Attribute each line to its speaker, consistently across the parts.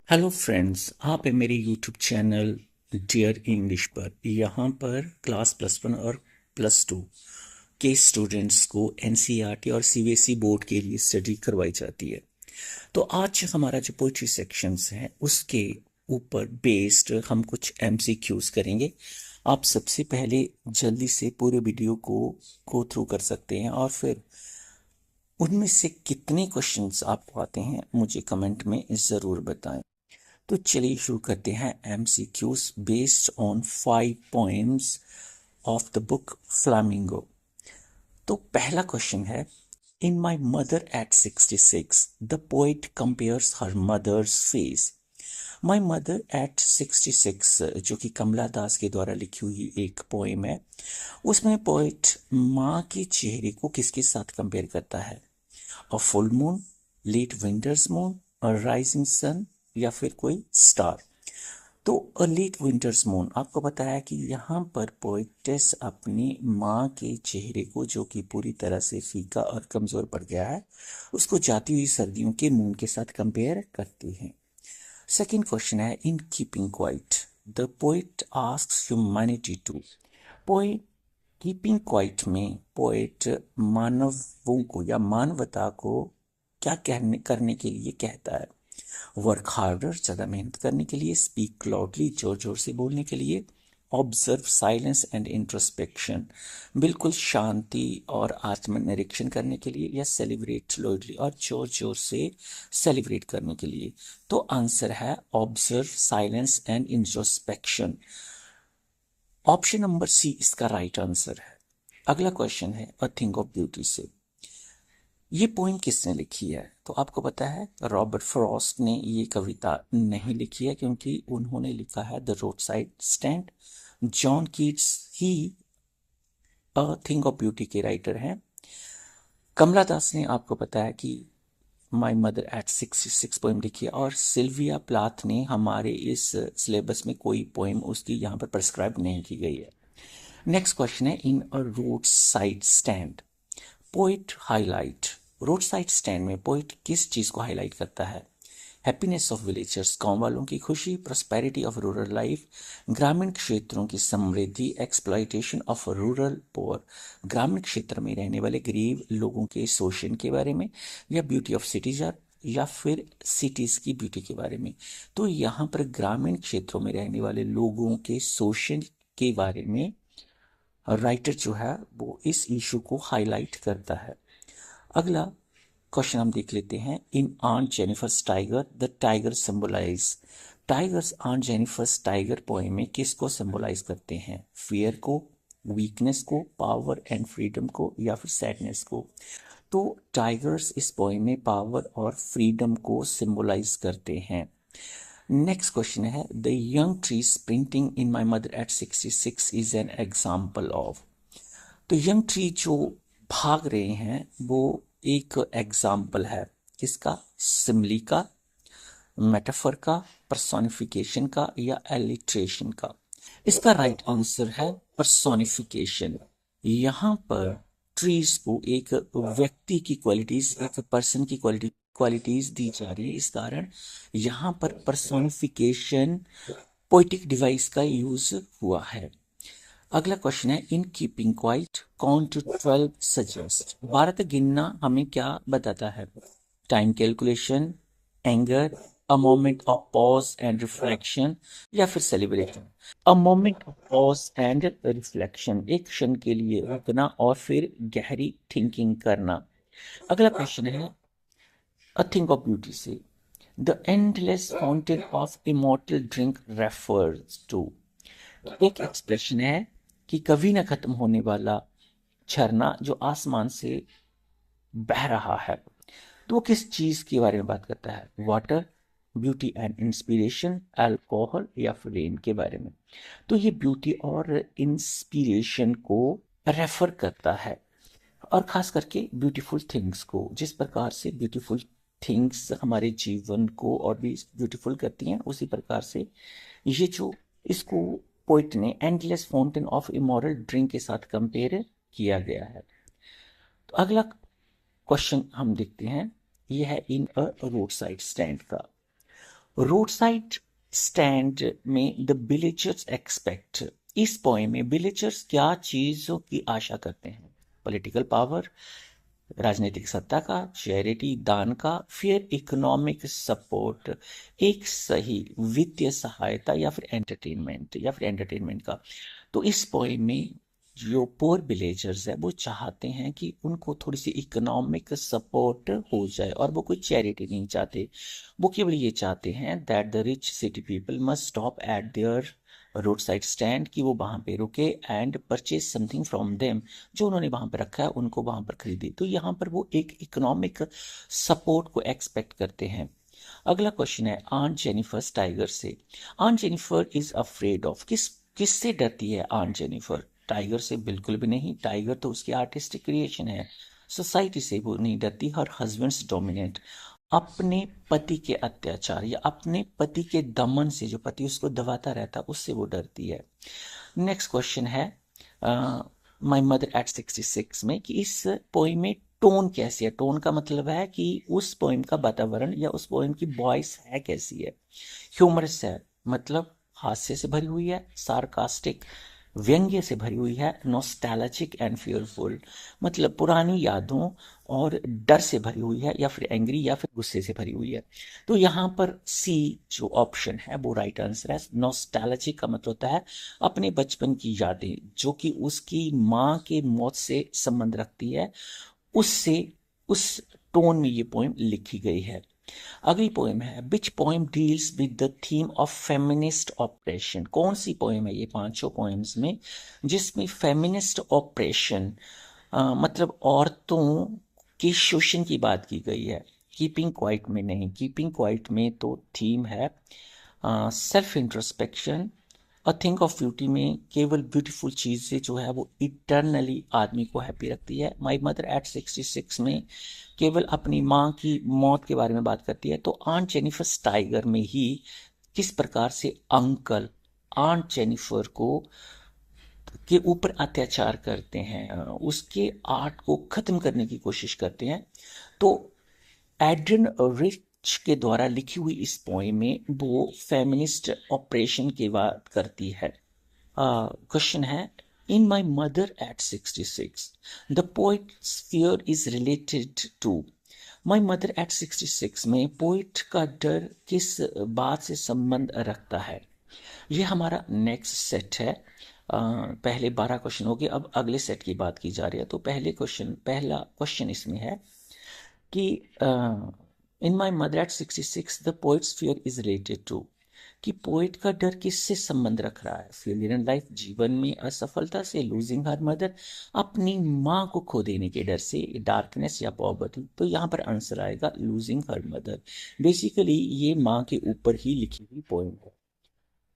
Speaker 1: Hello friends, आप है मेरे यूट्यूब चैनल डियर इंग्लिश पर। यहाँ पर क्लास +1 और +2 के स्टूडेंट्स को एनसीईआरटी और सीबीएसई बोर्ड के लिए स्टडी करवाई जाती है। तो आज हमारा जो पोइट्री सेक्शंस हैं उसके ऊपर बेस्ड हम कुछ एमसीक्यूज करेंगे। आप सबसे पहले जल्दी से पूरे वीडियो को गो थ्रू कर सकते हैं और फिर उनमें से कितने क्वेश्चंस आपको आते हैं मुझे कमेंट में ज़रूर बताएं। तो चलिए शुरू करते हैं MCQs based on 5 poems of the book Flamingo. तो पहला क्वेश्चन है, in my mother at 66 the poet compares her mother's face. My mother at 66 जो कि कमला दास के द्वारा लिखी हुई एक पोएम है, उसमें पोइट माँ के चेहरे को किसके साथ कंपेयर करता है? A full moon, late winter's moon, और राइजिंग सन, या फिर कोई स्टार। तो अ लेट विंटर्स मून आपको बताया कि यहाँ पर पोइटेस अपनी माँ के चेहरे को, जो कि पूरी तरह से फीका और कमजोर पड़ गया है, उसको जाती हुई सर्दियों के मून के साथ कंपेयर करती हैं। सेकेंड क्वेश्चन है, in keeping quiet the poet asks humanity to. Poet keeping quiet में पोइट मानवों को या मानवता को क्या करने के लिए कहता है? वर्क हार्डर, ज़्यादा मेहनत करने के लिए, स्पीक लाउडली, जोर जोर से बोलने के लिए, ऑब्जर्व साइलेंस एंड इंट्रोस्पेक्शन, बिल्कुल शांति और आत्मनिरीक्षण करने के लिए, या सेलिब्रेट लाउडली और जोर जोर से सेलिब्रेट करने के लिए। तो आंसर है observe silence and introspection. Option number c इसका राइट आंसर है। अगला क्वेश्चन है, अ थिंग ऑफ ब्यूटी से। ये पोइम किसने लिखी है? तो आपको पता है रॉबर्ट फ्रॉस्ट ने ये कविता नहीं लिखी है, क्योंकि उन्होंने लिखा है the road side stand. John Keats he a thing of beauty के राइटर हैं। कमला दास ने आपको पता है कि माई मदर एट 66 पोइम लिखी है, और सिल्विया प्लाथ ने हमारे इस सिलेबस में कोई पोइम उसकी यहाँ पर प्रेस्क्राइब नहीं की गई है। नेक्स्ट क्वेश्चन है, in a road side stand poet highlight. Road side stand में पोइट किस चीज को हाईलाइट करता है? हैप्पीनेस ऑफ विलेजर्स, गांव वालों की खुशी, प्रोस्पेरिटी ऑफ रूरल लाइफ, ग्रामीण क्षेत्रों की समृद्धि, एक्सप्लॉयटेशन ऑफ रूरल पोअर, ग्रामीण क्षेत्र में रहने वाले गरीब लोगों के शोषण के बारे में, या ब्यूटी ऑफ सिटीज, या फिर सिटीज की ब्यूटी के बारे में। तो यहाँ पर ग्रामीण क्षेत्रों में रहने वाले लोगों के शोषण के बारे में राइटर जो है वो इस इशू को हाईलाइट करता है। अगला क्वेश्चन हम देख लेते हैं, in aunt Jennifer's tiger the tiger symbolise. Tigers aunt Jennifer's tiger poem में किसको सिंबलाइज करते हैं? फियर को, वीकनेस को, पावर एंड फ्रीडम को, या फिर सैडनेस को। तो टाइगर्स इस पोएम में पावर और फ्रीडम को सिंबलाइज करते हैं। नेक्स्ट क्वेश्चन है, the young tree sprinting in my mother at 66 is an example of. तो यंग ट्री जो भाग रहे हैं वो एक एग्जाम्पल है किसका? सिमली का, मेटाफर का, पर्सोनिफिकेशन का, या एलिट्रेशन का। इसका राइट आंसर है पर्सोनिफिकेशन। यहाँ पर ट्रीज को एक व्यक्ति की क्वालिटीज, एक पर्सन की क्वालिटीज दी जा रही है, इस कारण यहाँ पर पर्सोनिफिकेशन पोइटिक डिवाइस का यूज हुआ है। अगला क्वेश्चन है, in keeping quiet count to 12 suggest. 12 तक गिनना हमें क्या बताता है? Time calculation, anger, a moment of pause and reflection, या फिर celebration. A moment of pause and reflection, एक क्षण के लिए रुकना और फिर गहरी थिंकिंग करना। अगला क्वेश्चन है, अ थिंग ऑफ ब्यूटी से, the endless fountain of immortal drink refers to. एक एक्सप्रेशन है कि कभी ना खत्म होने वाला झरना जो आसमान से बह रहा है, तो वो किस चीज के बारे में बात करता है? Water, beauty and inspiration, alcohol, या फिर रेन के बारे में। तो ये ब्यूटी और इंस्पिरेशन को रेफर करता है, और खास करके ब्यूटीफुल थिंग्स को। जिस प्रकार से ब्यूटीफुल थिंग्स हमारे जीवन को और भी ब्यूटीफुल करती हैं, उसी प्रकार से ये जो इसको पोइट ने endless fountain of immoral drink के साथ कंपेयर किया गया है। तो अगला क्वेश्चन हम देखते हैं, यह है in a road side stand का। रोड साइड स्टैंड में द विलेजर्स एक्सपेक्ट, इस पोएम में विलेजर्स क्या चीजों की आशा करते हैं? पॉलिटिकल पावर, राजनीतिक सत्ता का, चैरिटी दान का, फिर इकोनॉमिक सपोर्ट, एक सही वित्तीय सहायता, या फिर एंटरटेनमेंट का। तो इस पोएम में जो पोर विलेजर्स है वो चाहते हैं कि उनको थोड़ी सी इकोनॉमिक सपोर्ट हो जाए, और वो कोई चैरिटी नहीं चाहते। वो केवल ये चाहते हैं that the rich city people must stop at there road side stand, कि वो वहां पे रुके and purchase something from them, जो उन्होंने वहां पर रखा है उनको वहां पर खरीदे। तो यहाँ पर वो एक इकोनॉमिक सपोर्ट को एक्सपेक्ट करते हैं। अगला क्वेश्चन है आंट जेनिफर टाइगर से। Aunt Jennifer is afraid of, किससे डरती है आंट जेनिफर? टाइगर से बिल्कुल भी नहीं, टाइगर तो उसकी आर्टिस्टिक क्रिएशन है। सोसाइटी से वो नहीं डरती। हर हस्बैंड्स डोमिनेट, अपने पति के अत्याचार या अपने पति के दमन से, जो पति उसको दबाता रहता उससे वो डरती है। नेक्स्ट क्वेश्चन है माय मदर एट 66 में, कि इस पोइम में टोन कैसी है? टोन का मतलब है कि उस पोइम का वातावरण या उस पोइम की वॉइस है कैसी है। ह्यूमरस है, मतलब हास्य से भरी हुई है। सार्कास्टिक, व्यंग्य से भरी हुई है। नॉस्टैल्जिक एंड फियरफुल, मतलब पुरानी यादों और डर से भरी हुई है। या फिर एंग्री, या फिर गुस्से से भरी हुई है। तो यहाँ पर सी जो ऑप्शन है वो राइट आंसर है। नॉस्टैल्जिक का मतलब होता है अपने बचपन की यादें, जो कि उसकी माँ के मौत से संबंध रखती है, उससे उस टोन में ये पोएम लिखी गई है। अगली पोएम है which poem deals with the theme of feminist operation. कौन सी पोएम है ये पांचों पोएम्स में जिसमें फेमिनिस्ट ऑपरेशन, मतलब औरतों के शोषण की बात की गई है? कीपिंग क्वाइट में नहीं, कीपिंग क्वाइट में तो थीम है self introspection. A think of beauty में केवल ब्यूटीफुल चीज़ें जो है वो इटर्नली आदमी को हैप्पी रखती है। माई मदर एट 66 में केवल अपनी माँ की मौत के बारे में बात करती है। तो आंट जेनिफर टाइगर में ही किस प्रकार से अंकल आंट जेनिफर को के ऊपर अत्याचार करते हैं, उसके आर्ट को खत्म करने की कोशिश करते हैं। तो एड्रियन रिच के द्वारा लिखी हुई इस पोएम में वो फेमिनिस्ट ऑपरेशन की बात करती है। क्वेश्चन है in my mother at 66 the poet's fear is related to. My mother at 66 में पोइट का डर किस बात से संबंध रखता है? ये हमारा नेक्स्ट सेट है। पहले 12 क्वेश्चन हो गए, अब अगले सेट की बात की जा रही है। तो पहला क्वेश्चन इसमें है कि in my mother at 66 the poet's fear is related to, कि पोइट का डर किससे संबंध रख रहा है? फेलियर इन लाइफ, जीवन में असफलता से, लूजिंग हर मदर, अपनी माँ को खो देने के डर से, डार्कनेस या पॉवर्टी। तो यहाँ पर आंसर आएगा लूजिंग हर मदर। बेसिकली ये माँ के ऊपर ही लिखी हुई पोइम है।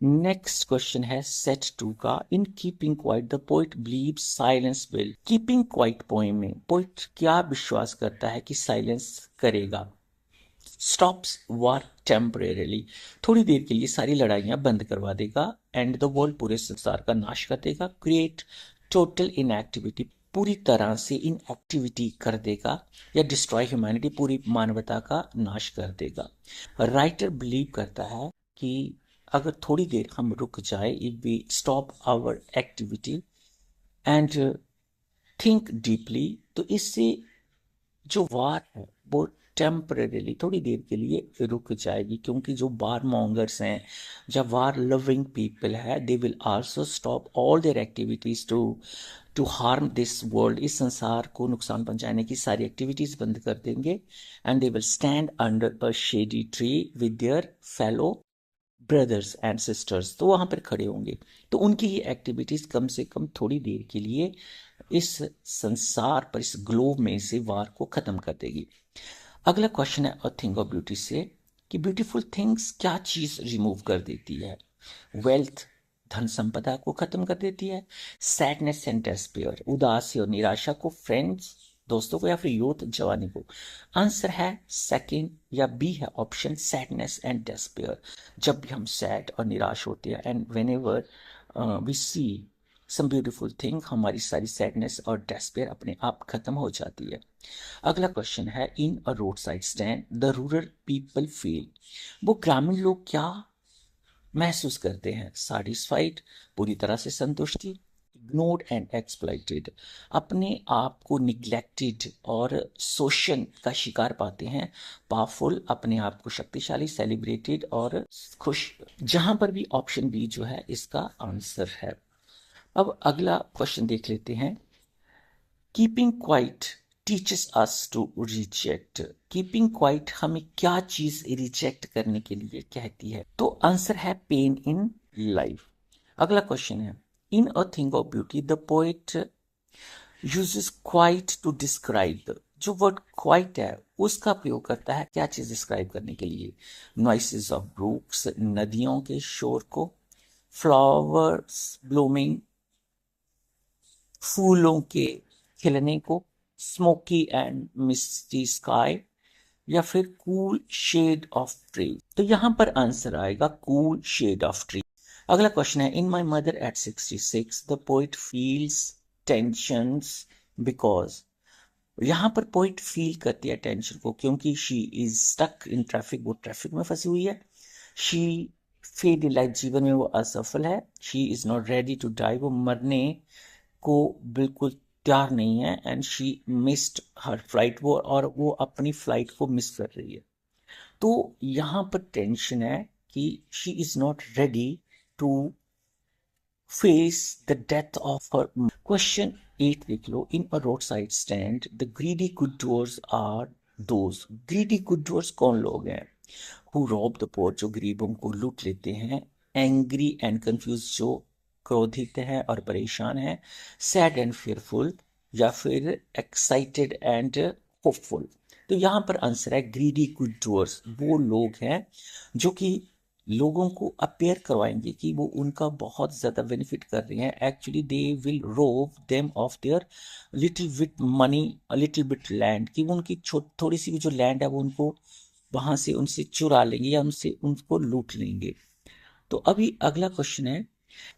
Speaker 1: नेक्स्ट क्वेश्चन है सेट 2 का। इन keeping quiet the poet believe silence will. Keeping quiet poem में पोइट क्या विश्वास करता है कि साइलेंस करेगा? स्टॉप्स वॉर टेम्परेरली, थोड़ी देर के लिए सारी लड़ाइयां बंद करवा देगा। एंड द वर्ल्ड, पूरे संसार का नाश कर देगा। क्रिएट टोटल इनएक्टिविटी, पूरी तरह से इनएक्टिविटी कर देगा। या डिस्ट्रॉय ह्यूमैनिटी, पूरी मानवता का नाश कर देगा। राइटर बिलीव करता है कि अगर थोड़ी देर हम रुक जाए, if we stop our activity and think deeply, तो इससे जो वार है वो टेम्परेली, थोड़ी देर के लिए रुक जाएगी। क्योंकि जो वार मॉन्गर्स हैं, जब वार लविंग पीपल है, they will also stop all their activities to harm this world, इस संसार को नुकसान पहुंचाने की सारी एक्टिविटीज बंद कर देंगे। And they will stand under a shady tree with their fellow brothers and sisters, तो वहां पर खड़े होंगे। तो उनकी ये एक्टिविटीज कम से कम थोड़ी देर के लिए इस संसार पर, इस ग्लोब में से वार को खत्म कर देगी। अगला क्वेश्चन है अ थिंग ऑफ ब्यूटी से, कि ब्यूटीफुल थिंग्स क्या चीज रिमूव कर देती है? वेल्थ, धन संपदा को खत्म कर देती है। सैडनेस एंड डेस्पेयर, उदासी और निराशा को, फ्रेंड्स दोस्तों को, या फिर यूथ जवानी को? आंसर है सेकंड या बी है ऑप्शन, सैडनेस एंड डेस्पेयर। जब भी हम सैड और निराश होते हैं, and whenever we see some beautiful thing, हमारी सारी सैडनेस और डेस्पेयर अपने आप खत्म हो जाती है। अगला क्वेश्चन है, in a road side stand the rural people feel, वो ग्रामीण लोग क्या महसूस करते हैं? सैटिस्फाइड, पूरी तरह से संतुष्टि, इग्नोर्ड एंड एक्सप्लॉइटेड, अपने आप को निग्लेक्टेड और शोषण का शिकार पाते हैं, पावरफुल, अपने आप को शक्तिशाली, सेलिब्रेटेड और खुश। जहां पर भी ऑप्शन बी जो है इसका आंसर है। अब अगला क्वेश्चन देख लेते हैं, keeping quiet teaches us to reject, keeping quiet हमें क्या चीज रिजेक्ट करने के लिए कहती है? तो आंसर है पेन इन लाइफ। अगला क्वेश्चन है, in a thing of beauty the poet uses quiet to describe, जो वर्ड क्वाइट है उसका प्रयोग करता है क्या चीज डिस्क्राइब करने के लिए? नॉइसेस ऑफ ब्रूक्स, नदियों के शोर को, फ्लावर्स ब्लूमिंग, फूलों के खिलने को, स्मोकी एंड मिस्टी स्काई, या फिर कूल शेड ऑफ ट्री। तो यहां पर आंसर आएगा कूल शेड ऑफ ट्री। अगला क्वेश्चन है, in my mother at 66 the poet feels tensions because, यहां पर पोइट फील करती है टेंशन को क्योंकि she is stuck in traffic, वो ट्रैफिक में फंसी हुई है। शी फेड लाइफ, जीवन में वो असफल है। She is not ready to die, वो मरने को बिल्कुल तैयार नहीं है। And she missed her flight, वो अपनी फ्लाइट को मिस कर रही है। तो यहां पर टेंशन है कि she is not ready to face the death of her. Question 8 लिख लो, in a road side stand the greedy good doers are those, greedy good doers कौन लोग हैं? हु रॉब द पोर, जो गरीबों को लूट लेते हैं। एंग्री एंड कंफ्यूज, जो क्रोधित है और परेशान है। सैड एंड फियरफुल, या फिर एक्साइटेड एंड होपफुल। तो यहां पर आंसर है ग्रीडी गुड डूअर्स, वो लोग हैं जो कि लोगों को अपेयर करवाएंगे कि वो उनका बहुत ज्यादा बेनिफिट कर रहे हैं। एक्चुअली दे विल रोब them of their little bit money, little bit land, कि वो उनकी थोड़ी सी भी जो लैंड है वो उनको वहां से उनसे चुरा लेंगे या उनसे उनको लूट लेंगे। तो अभी अगला क्वेश्चन है,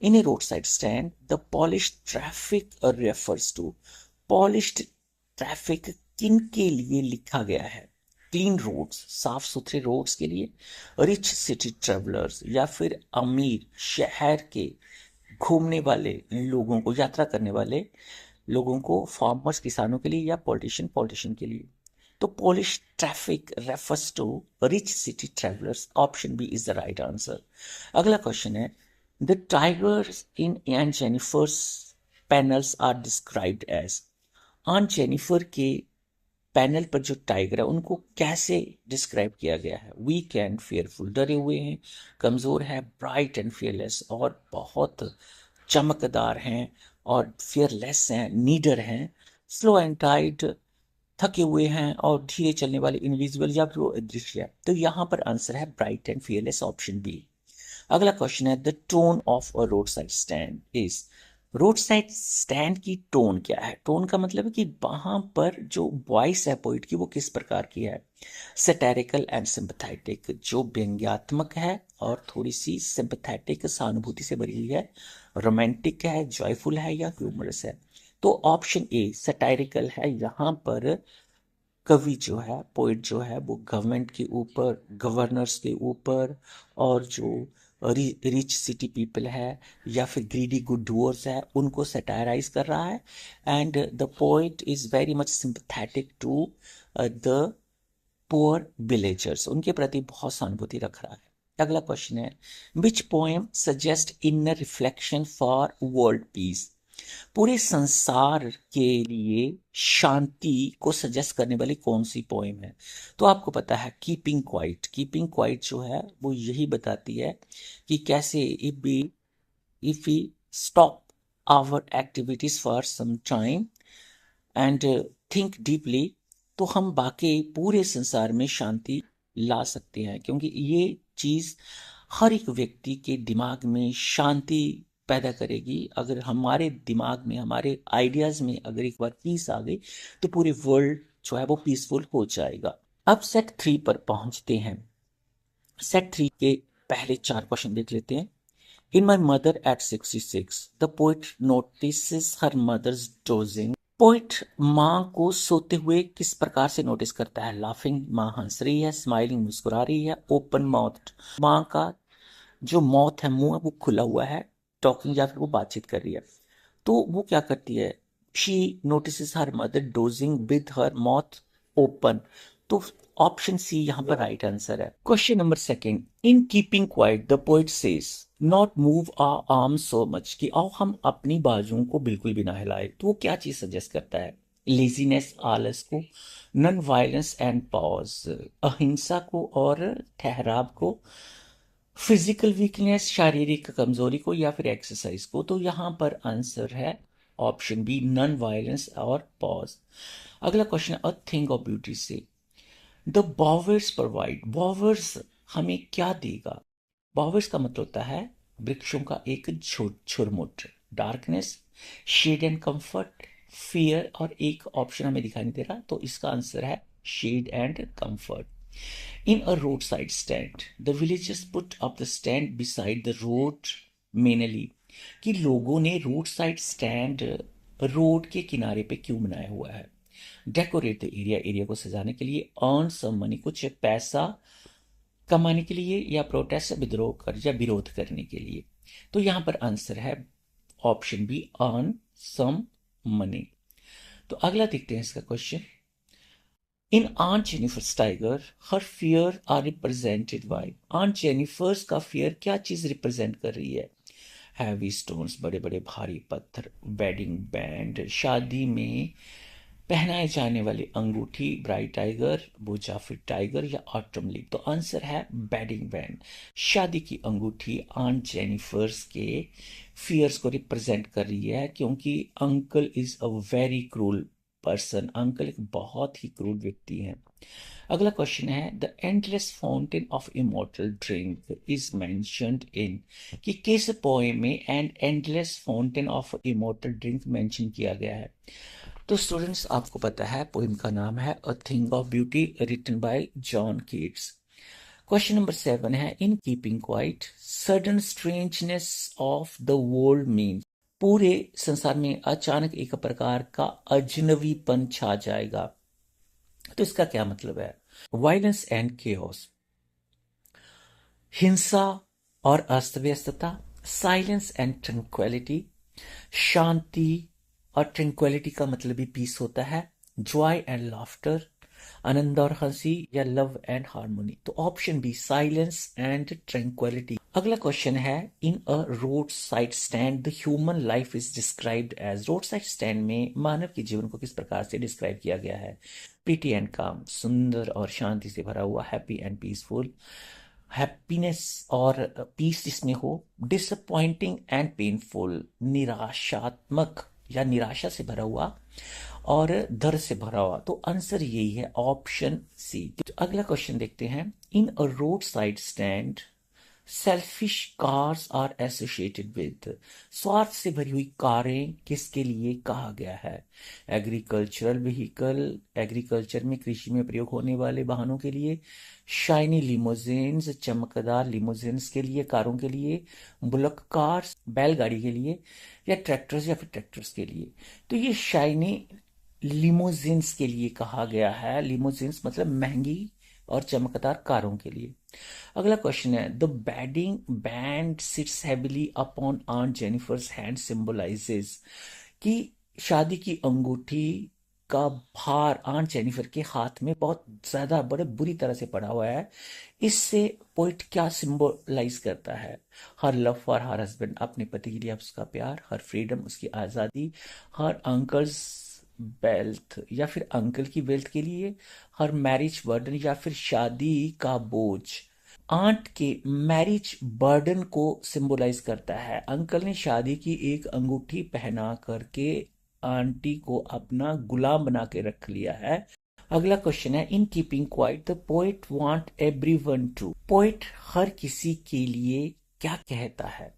Speaker 1: in a road side stand the polished traffic refers to, polished traffic किन के लिए लिखा गया है? क्लीन रोड्स, साफ सुथरे रोड्स के लिए, रिच सिटी ट्रेवलर्स, या फिर अमीर शहर के घूमने वाले लोगों को, यात्रा करने वाले लोगों को, फार्मर्स किसानों के लिए, या पॉलिटिशियन के लिए? तो polish traffic refers to rich city travellers, option B is the right answer. अगला क्वेश्चन है, the tigers in aunt Jennifer's panels are described as, aunt Jennifer के पैनल पर जो टाइगर है उनको कैसे डिस्क्राइब किया गया है? वीक एंड फेयरफुल, डरे हुए हैं, कमजोर है, ब्राइट एंड फियरलेस, और बहुत चमकदार हैं, और फियरलेस हैं, नीडर हैं, स्लो एंड टाइट, थके हुए हैं, और धीरे चलने वाले, इनविजिबल, या फिर वो अदृश्य है। तो यहां पर आंसर है bright and fearless, option B. अगला क्वेश्चन है, the tone of a road side stand is, road side stand की टोन क्या है? टोन का मतलब है कि वहां पर जो वॉइस है पोइट की वो किस प्रकार की है? सैटारिकल एंड सिंपैथेटिक, जो व्यंग्यात्मक है और थोड़ी सी सिंपैथेटिक, सहानुभूति से भरी हुई है। रोमांटिक है, जॉयफुल है, या ह्यूमरस है? तो ऑप्शन ए सैटारिकल है। यहाँ पर कवि जो है, पोइट जो है, वो गवर्नमेंट के ऊपर, गवर्नर्स के ऊपर, और जो रिच सिटी पीपल है या फिर ग्रीडी गुड डूअर्स है उनको सैटाराइज कर रहा है। And the poet is very much sympathetic to the poor villagers, उनके प्रति बहुत सहानुभूति रख रहा है। अगला क्वेश्चन है, which poem suggest inner reflection for world peace, पूरे संसार के लिए शांति को सजेस्ट करने वाली कौन सी पोएम है? तो आपको पता है कीपिंग क्वाइट, कीपिंग क्वाइट जो है वो यही बताती है कि कैसे if we stop our activities for some time and think deeply, तो हम बाकी पूरे संसार में शांति ला सकते हैं। क्योंकि ये चीज हर एक व्यक्ति के दिमाग में शांति पैदा करेगी। अगर हमारे दिमाग में, हमारे आइडियाज में अगर एक बार पीस आ गई तो पूरे वर्ल्ड जो है वो पीसफुल हो जाएगा। अब सेट 3 पर पहुंचते हैं। सेट 3 के पहले 4 क्वेश्चन देख लेते हैं। In My Mother at 66, the poet notices her mother's dozing. Poet माँ को सोते हुए किस प्रकार से नोटिस करता है? लाफिंग, माँ हंस रही है, स्माइलिंग मुस्कुरा रही है, ओपन माउथ, माँ का जो माउथ है, मुंह है, वो खुला हुआ है, टॉकिंग या फिर वो बातचीत कर रही है। तो वो क्या करती है? She notice her mother dozing with her mouth open. तो ऑप्शन सी यहाँ पर राइट आंसर है। Question number second, in keeping quiet the poet says not move our arm so much, कि आओ हम अपनी बाजुओं को बिल्कुल भी ना हिलाए। तो वो क्या चीज सजेस्ट करता है? लेजीनेस, आलस को, नॉन वायलेंस एंड पॉज, अहिंसा को और ठहराव को, फिजिकल वीकनेस, शारीरिक कमजोरी को, या फिर एक्सरसाइज को। तो यहां पर आंसर है ऑप्शन बी, नॉन वायलेंस और पॉज। अगला question, a thing of beauty से द बॉवर्स प्रोवाइड, बॉवर्स हमें क्या देगा? बॉवर्स का मतलब होता है वृक्षों का एक झुरमुट, darkness, shade and comfort, fear, और एक ऑप्शन हमें दिखाई नहीं दे रहा, तो इसका आंसर है shade and comfort. In a roadside stand, the villagers put up the stand beside the road mainly, कि लोगों ने रोड साइड स्टैंड रोड के किनारे पे क्यों बनाया हुआ है? डेकोरेट द एरिया, एरिया को सजाने के लिए, अर्न सम मनी, कुछ पैसा कमाने के लिए, या प्रोटेस्ट या विद्रोह कर या विरोध करने के लिए। तो यहां पर आंसर है option B, earn some money. तो अगला देखते हैं इसका question. In aunt Jennifer's tiger her fear are represented by, aunt Jennifer's का फियर क्या चीज रिप्रेजेंट कर रही है? हैवी स्टोन्स, बड़े बड़े भारी पत्थर, वेडिंग बैंड, शादी में पहनाए जाने वाली अंगूठी, ब्राइट टाइगर, बुजाफिर टाइगर, या ऑटम लीफ। तो आंसर है वेडिंग बैंड। शादी की अंगूठी आंट जेनिफर्स के फियर्स को रिप्रेजेंट कर रही है, क्योंकि uncle is a very cruel person, uncle एक बहुत ही क्रूर व्यक्ति हैं। अगला क्वेश्चन है, the endless fountain of immortal drink is mentioned in, कि किस पोएम में and endless fountain of immortal drink mention किया गया है? तो स्टूडेंट्स, आपको पता है पोएम का नाम है a thing of beauty, written by John Keats. Question number 7 है, in keeping quiet sudden strangeness of the world mean, पूरे संसार में अचानक एक प्रकार का अजनबीपन छा जाएगा। तो इसका क्या मतलब है? वायलेंस एंड केओस, हिंसा और अस्त व्यस्तता, साइलेंस एंड ट्रंक्विलिटी, शांति, और ट्रंक्विलिटी का मतलब भी पीस होता है, जॉय एंड लाफ्टर, आनंद और हंसी, या लव एंड हार्मोनी। तो option B, silence and tranquillity. अगला क्वेश्चन है, in a road side stand the human life is described as, road side stand में मानव के जीवन को किस प्रकार से डिस्क्राइब किया गया है? प्रीटी एंड काम, सुंदर और शांति से भरा हुआ, हैप्पी एंड पीसफुल, हैप्पीनेस और पीस इसमें हो, डिसअपॉइंटिंग एंड पेनफुल, निराशात्मक या निराशा से भरा हुआ, और दर्द से भरा हुआ। तो आंसर यही है ऑप्शन सी। तो अगला क्वेश्चन देखते हैं, in a road side stand selfish cars are associated with, स्वार्थ से भरी हुई कारें किसके लिए कहा गया है? एग्रीकल्चरल व्हीकल, एग्रीकल्चर में कृषि में प्रयोग होने वाले वाहनों के लिए, शाइनी लिमोजिन्स, चमकदार लिमोजिन्स के लिए, कारों के लिए, बुलक कार्स, बैलगाड़ी के लिए, या ट्रैक्टर्स या फिर ट्रैक्टर्स के लिए। तो ये शाइनी लिमोजिन्स के लिए कहा गया है, लिमोजिन्स मतलब महंगी और चमकदार कारों के लिए। अगला क्वेश्चन है, the wedding band sits heavily upon aunt Jennifer's hand symbolises, कि शादी की अंगूठी का भार आंट जेनिफर के हाथ में बहुत ज्यादा बड़े बुरी तरह से पड़ा हुआ है। इससे पोइट क्या सिंबलाइज करता है? हर लव फॉर हर हस्बैंड, अपने पति के लिए उसका प्यार, हर फ्रीडम उसकी आजादी, हर अंकल्स वेल्थ या फिर अंकल की वेल्थ के लिए, हर मैरिज बर्डन या फिर शादी का बोझ। आंट के मैरिज बर्डन को सिंबलाइज करता है। अंकल ने शादी की एक अंगूठी पहना करके आंटी को अपना गुलाम बना के रख लिया है। अगला क्वेश्चन है, in keeping quiet the poet want everyone to, poet हर किसी के लिए क्या कहता है?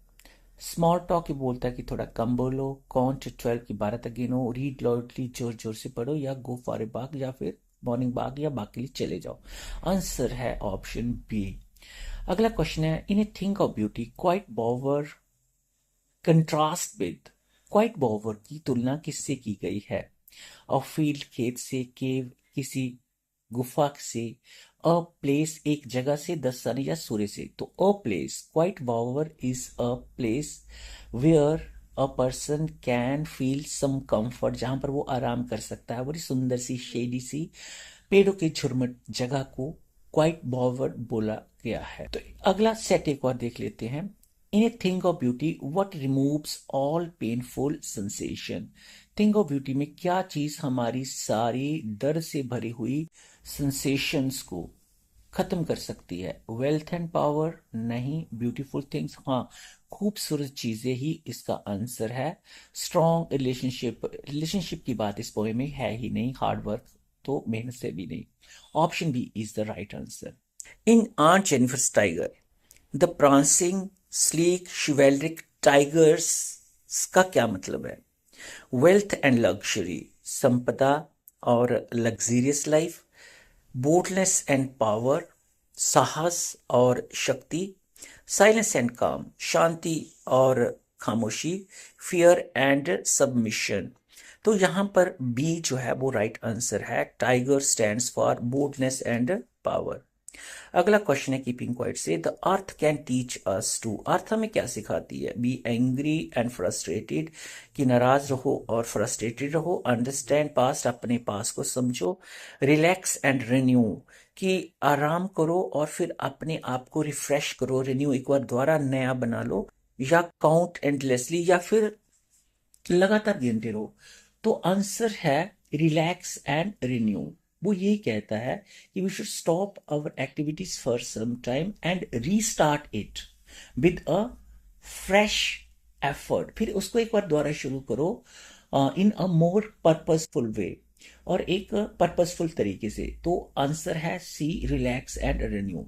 Speaker 1: स्मॉल टॉक बोलता है कि थोड़ा कम बोलो, काउंट 12 की 12 तक गिनो, रीड लाउडली जोर जोर से पढ़ो, या गो फॉर ए वॉक या फिर मॉर्निंग वॉक या बाकी लिए चले जाओ। आंसर है ऑप्शन बी। अगला क्वेश्चन है, in a thing of beauty quiet bower contrast with, quiet bower की तुलना किससे की गई है? अ फील्ड खेत से, केव किसी गुफा से, अ प्लेस एक जगह से, द सन या सूर्य से। तो a place, quiet bower is a place where a person can feel some comfort, जहां पर वो आराम कर सकता है। बड़ी सुंदर सी शेडी सी पेड़ों के झुरमुट जगह को क्वाइट बॉवर बोला गया है। तो अगला सेट एक और देख लेते हैं। In a thing of beauty what removes all painful sensation, thing of beauty में क्या चीज हमारी सारी दर्द से भरी हुई सेंसेशंस को खत्म कर सकती है? वेल्थ एंड पावर नहीं, ब्यूटीफुल थिंग्स हाँ, खूबसूरत चीजें ही इसका आंसर है। स्ट्रॉन्ग रिलेशनशिप, रिलेशनशिप की बात इस पोएम में है ही नहीं, हार्ड वर्क तो मेहनत से भी नहीं। Option B is the right answer. In aunt Jennifer's tiger, the prancing sleek chivalric tigers का क्या मतलब है? वेल्थ एंड लग्जरी, संपदा और luxurious life, boldness and power, साहस और शक्ति, साइलेंस एंड काम, शांति और खामोशी, फियर एंड सबमिशन। तो यहां पर बी जो है वो राइट आंसर है। Tiger stands for boldness and power. अगला क्वेश्चन है कीपिंग क्वाइट से, the earth can teach us to, earth हमें क्या सिखाती है? बी एंग्री एंड फ्रस्ट्रेटेड, कि नाराज रहो और फ्रस्ट्रेटेड रहो। अंडरस्टैंड पास्ट, अपने पास को समझो। रिलैक्स एंड रिन्यू, कि आराम करो और फिर अपने आप को रिफ्रेश करो, रिन्यू एक बार दोबारा नया बना लो। या काउंट एंडलेसली, या फिर लगातार गिनते रहो। तो आंसर है रिलैक्स एंड रिन्यू। वो यही कहता है कि we should stop our activities for some time and restart it with a fresh effort, फिर उसको एक बार दोबारा शुरू करो इन अ मोर पर्पसफुल वे, और एक पर्पसफुल तरीके से। तो आंसर है सी, रिलैक्स एंड रिन्यू।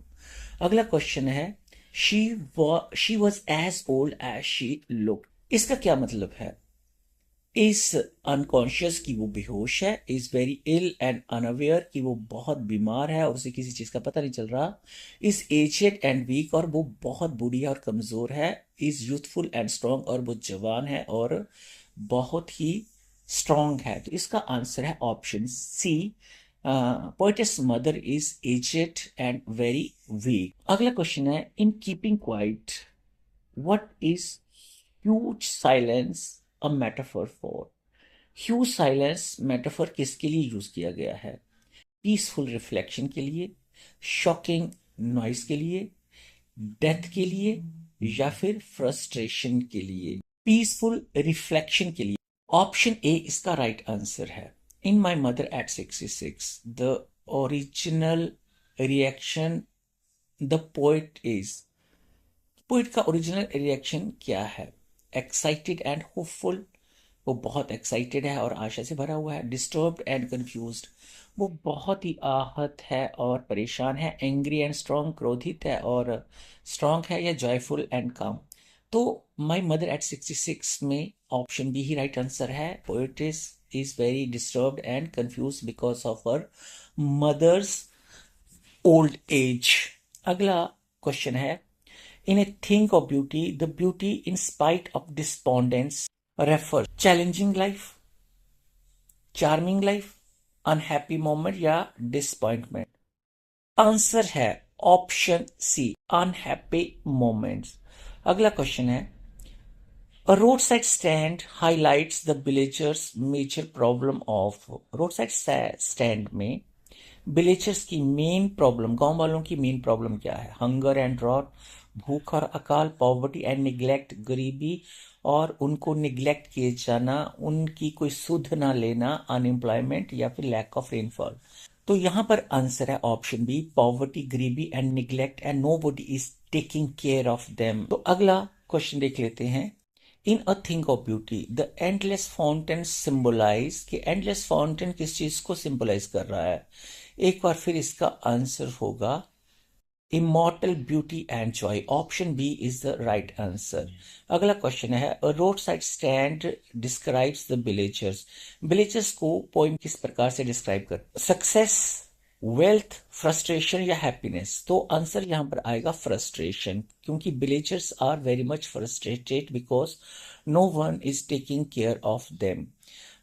Speaker 1: अगला क्वेश्चन है, she was as old as she look, इसका क्या मतलब है? इज अनकॉन्शियस की वो बेहोश है, is very ill and unaware कि वो बहुत बीमार है और उसे किसी चीज का पता नहीं चल रहा, इज एजेड एंड वीक और वो बहुत बूढ़ी है और कमजोर है, इज यूथफुल एंड स्ट्रांग और वो जवान है और बहुत ही स्ट्रांग है। तो इसका आंसर है option C, poetess mother is aged and very weak. अगला क्वेश्चन है, in keeping quiet what is huge silence a metaphor for, huge silence metaphor किसके लिए यूज किया गया है? पीसफुल रिफ्लेक्शन के लिए, शॉकिंग नॉइस के लिए, डेथ के लिए, या फिर फ्रस्ट्रेशन के लिए? पीसफुल रिफ्लेक्शन के लिए। ऑप्शन ए इसका राइट आंसर है। In my mother at 66 the original reaction the poet is, poet का ओरिजिनल रिएक्शन क्या है? एक्साइटेड एंड होपफुल, वो बहुत एक्साइटेड है और आशा से भरा हुआ है। डिस्टर्ब्ड एंड कंफ्यूज्ड, वो बहुत ही आहत है और परेशान है। एंग्री एंड स्ट्रांग, क्रोधित है और स्ट्रांग है। या जॉयफुल एंड काम। तो माई मदर एट 66 में ऑप्शन बी ही राइट आंसर है। Poetess is very disturbed and confuse because of her mother's old age. अगला क्वेश्चन है, in a thing of beauty, the beauty in spite of despondence refers challenging life, charming life, unhappy moment या disappointment। Answer है option सी, unhappy moments. अगला question है, a roadside stand highlights the villagers major problem of, roadside stand में villagers की main problem, गांव वालों की main problem क्या है? हंगर एंड ड्रॉट, भूख और अकाल, पॉवर्टी एंड निग्लेक्ट, गरीबी और उनको निग्लेक्ट किए जाना, उनकी कोई सुध ना लेना, अनएम्प्लॉयमेंट, या फिर लैक ऑफ रेनफॉल। तो यहां पर आंसर है ऑप्शन बी, पॉवर्टी, गरीबी and neglect and nobody is taking care of them. तो अगला क्वेश्चन देख लेते हैं। In a thing of beauty the endless fountain symbolize, कि एंडलेस फाउंटेन किस चीज को सिंबलाइज कर रहा है? एक बार फिर इसका आंसर होगा immortal beauty and joy. Option B is the right answer. अगला क्वेश्चन है, a road side stand describes the villagers, villagers को पोइम किस प्रकार से डिस्क्राइब कर? सक्सेस, वेल्थ, फ्रस्ट्रेशन या हैप्पीनेस? तो आंसर यहां पर आएगा फ्रस्ट्रेशन, क्योंकि villagers are very much frustrated because no one is taking care of them.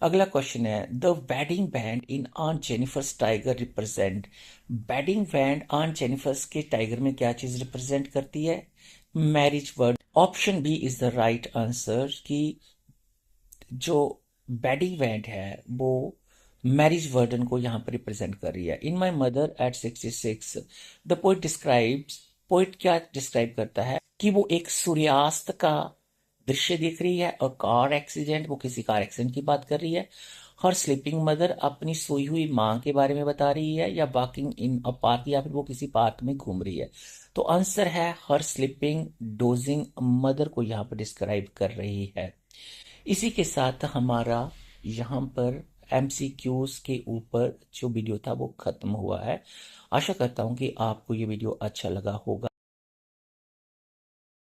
Speaker 1: अगला क्वेश्चन है, the wedding band in aunt Jennifer's tiger represent? Wedding band aunt Jennifer's के tiger में क्या चीज रिप्रेजेंट करती है? Marriage word. Option B is the right answer कि जो वेडिंग बैंड है वो मैरिज वर्डन को यहाँ पर रिप्रेजेंट कर रही है। In my mother at 66 the poet describes, poet क्या डिस्क्राइब करता है कि वो एक सूर्यास्त का दृश्य देख रही है, और कार एक्सीडेंट, वो किसी कार एक्सीडेंट की बात कर रही है। हर स्लीपिंग मदर, अपनी सोई हुई माँ के बारे में बता रही है, या वॉकिंग इन अ पार्क, या फिर वो किसी पार्क में घूम रही है। तो आंसर है हर स्लीपिंग डोजिंग मदर को यहाँ पर डिस्क्राइब कर रही है। इसी के साथ हमारा यहाँ पर एमसीक्यूज के ऊपर जो वीडियो था वो खत्म हुआ है। आशा करता हूँ कि आपको ये वीडियो अच्छा लगा होगा।